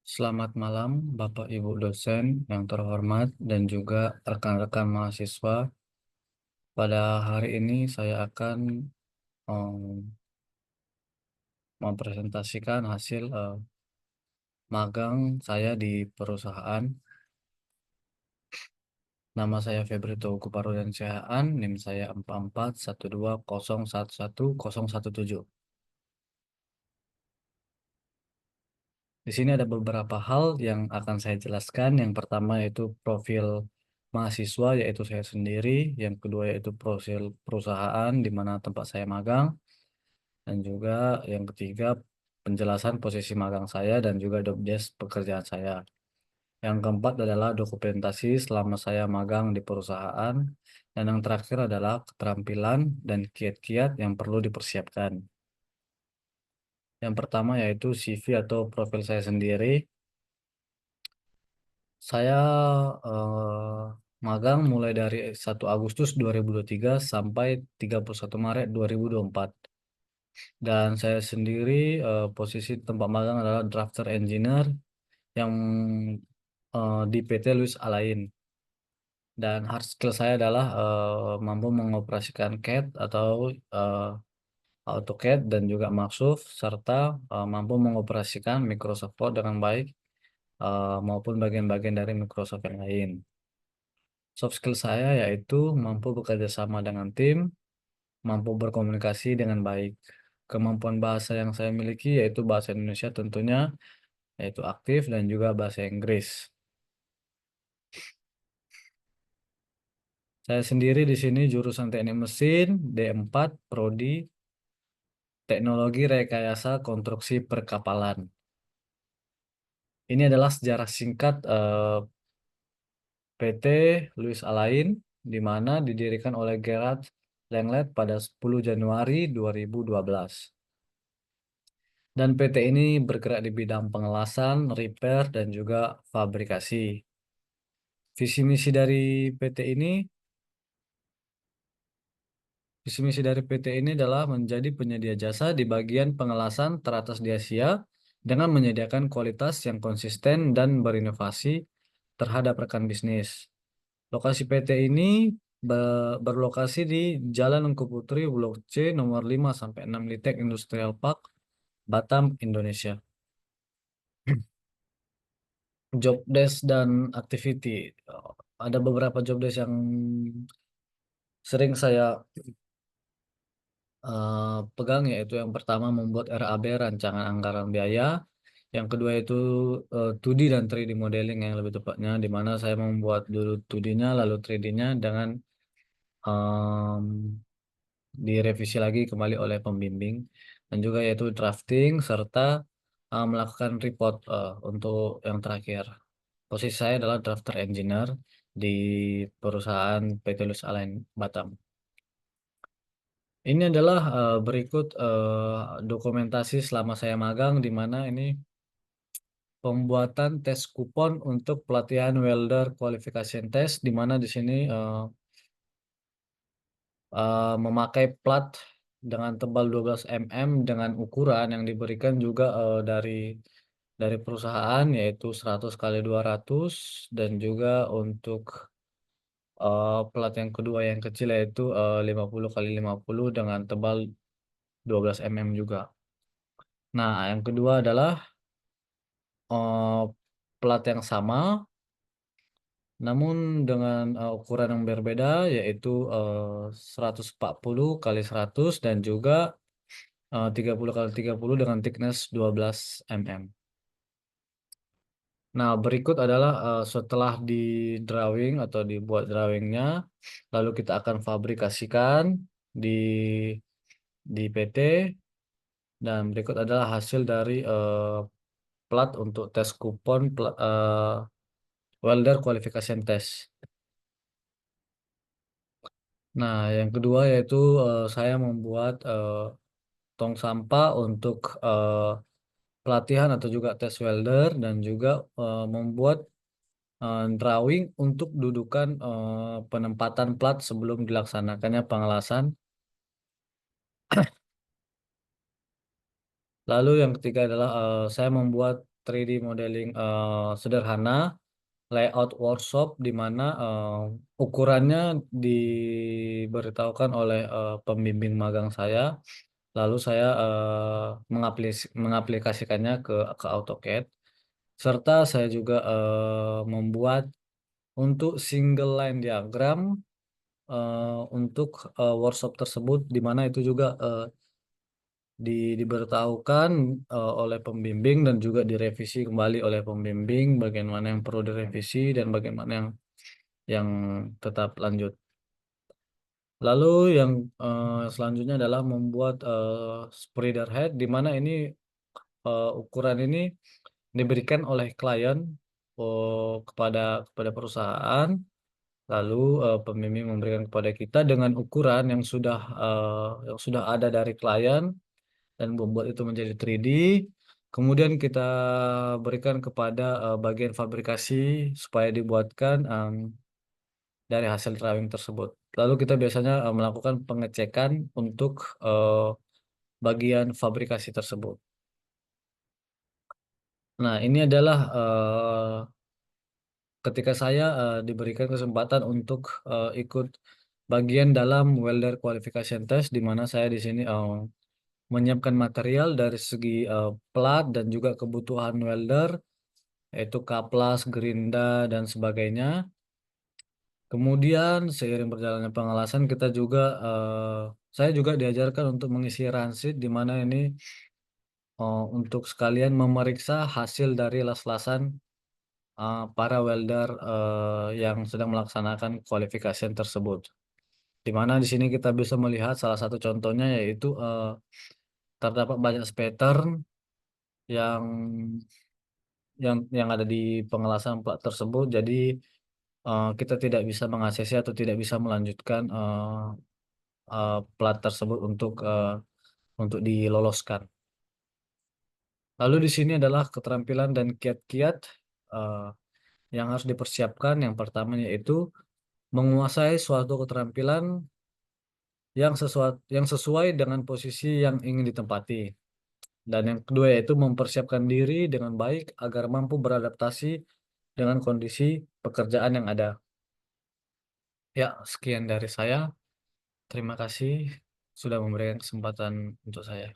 Selamat malam, Bapak Ibu dosen yang terhormat dan juga rekan-rekan mahasiswa. Pada hari ini saya akan mempresentasikan hasil magang saya di perusahaan. Nama saya Febri Teuku Parudyansyah, NIM saya 4412011017. Di sini ada beberapa hal yang akan saya jelaskan. Yang pertama yaitu profil mahasiswa, yaitu saya sendiri. Yang kedua yaitu profil perusahaan di mana tempat saya magang. Dan juga yang ketiga penjelasan posisi magang saya dan juga job desk pekerjaan saya. Yang keempat adalah dokumentasi selama saya magang di perusahaan. Dan yang terakhir adalah keterampilan dan kiat-kiat yang perlu dipersiapkan. Yang pertama yaitu CV atau profil saya sendiri. Saya magang mulai dari 1 Agustus 2023 sampai 31 Maret 2024. Dan saya sendiri posisi tempat magang adalah drafter engineer yang di PT Louis Alain. Dan hard skill saya adalah mampu mengoperasikan CAD atau eh, AutoCAD dan juga Microsoft serta mampu mengoperasikan Microsoft Word dengan baik maupun bagian-bagian dari Microsoft yang lain. Soft skill saya yaitu mampu bekerja sama dengan tim, mampu berkomunikasi dengan baik. Kemampuan bahasa yang saya miliki yaitu bahasa Indonesia tentunya, yaitu aktif dan juga bahasa Inggris. Saya sendiri di sini jurusan Teknik Mesin D4 Prodi Teknologi Rekayasa Konstruksi Perkapalan. Ini adalah sejarah singkat PT Louis Alain di mana didirikan oleh Gerard Lenglet pada 10 Januari 2012. Dan PT ini bergerak di bidang pengelasan, repair, dan juga fabrikasi. Visi misi dari PT ini, visi misi dari PT ini adalah menjadi penyedia jasa di bagian pengelasan teratas di Asia dengan menyediakan kualitas yang konsisten dan berinovasi terhadap rekan bisnis. Lokasi PT ini berlokasi di Jalan Engku Putri, Blok C nomor 5 sampai 6 Litek Industrial Park, Batam, Indonesia. Job desk dan activity. Ada beberapa job desk yang sering saya pegang, yaitu yang pertama membuat RAB, rancangan anggaran biaya. Yang kedua itu 2D dan 3D modeling yang lebih tepatnya, di mana saya membuat dulu 2D-nya lalu 3D-nya dengan em, direvisi lagi kembali oleh pembimbing. Dan juga yaitu drafting serta melakukan report untuk yang terakhir. Posisi saya adalah drafter engineer di perusahaan PT Lus Alain Batam. Ini adalah berikut dokumentasi selama saya magang, di mana ini pembuatan tes kupon untuk pelatihan welder qualification test, di mana di sini memakai plat dengan tebal 12 mm dengan ukuran yang diberikan juga dari perusahaan, yaitu 100 kali 200, dan juga untuk plat yang kedua yang kecil yaitu 50 kali 50 dengan tebal 12 mm juga. Nah, yang kedua adalah eh, plat yang sama namun dengan ukuran yang berbeda, yaitu 140 kali 100 dan juga 30 kali 30 dengan thickness 12 mm. Nah, berikut adalah setelah di drawing atau dibuat drawingnya, lalu kita akan fabrikasikan di PT, dan berikut adalah hasil dari plat untuk tes kupon welder qualification test. Nah, yang kedua yaitu saya membuat tong sampah untuk pelatihan atau juga tes welder, dan juga membuat drawing untuk dudukan penempatan plat sebelum dilaksanakannya pengelasan. Lalu yang ketiga adalah saya membuat 3D modeling sederhana, layout workshop di mana ukurannya diberitahukan oleh pembimbing magang saya, lalu saya mengaplikasikannya ke AutoCAD, serta saya juga membuat untuk single line diagram untuk workshop tersebut, di mana itu juga diberitahukan oleh pembimbing dan juga direvisi kembali oleh pembimbing bagian mana yang perlu direvisi dan bagaimana yang tetap lanjut. Lalu yang selanjutnya adalah membuat spreader head, di mana ini ukuran ini diberikan oleh klien kepada perusahaan, lalu pembimbing memberikan kepada kita dengan ukuran yang sudah ada dari klien dan membuat itu menjadi 3D. Kemudian kita berikan kepada bagian fabrikasi supaya dibuatkan dari hasil drawing tersebut. Lalu kita biasanya melakukan pengecekan untuk bagian fabrikasi tersebut. Nah, ini adalah ketika saya diberikan kesempatan untuk ikut bagian dalam welder qualification test, di mana saya di sini menyiapkan material dari segi plat dan juga kebutuhan welder, yaitu kaplas, gerinda, dan sebagainya. Kemudian seiring berjalannya pengelasan saya juga diajarkan untuk mengisi runsit, di mana ini untuk sekalian memeriksa hasil dari las-lasan para welder yang sedang melaksanakan qualification tersebut. Di mana di sini kita bisa melihat salah satu contohnya, yaitu terdapat banyak pattern yang yang ada di pengelasan plat tersebut. Jadi kita tidak bisa mengaksesi atau tidak bisa melanjutkan plat tersebut untuk diloloskan. Lalu di sini adalah keterampilan dan kiat-kiat eh, yang harus dipersiapkan. Yang pertama yaitu menguasai suatu keterampilan yang sesuai dengan posisi yang ingin ditempati. Dan yang kedua yaitu mempersiapkan diri dengan baik agar mampu beradaptasi dengan kondisi pekerjaan yang ada. Ya, sekian dari saya. Terima kasih sudah memberikan kesempatan untuk saya.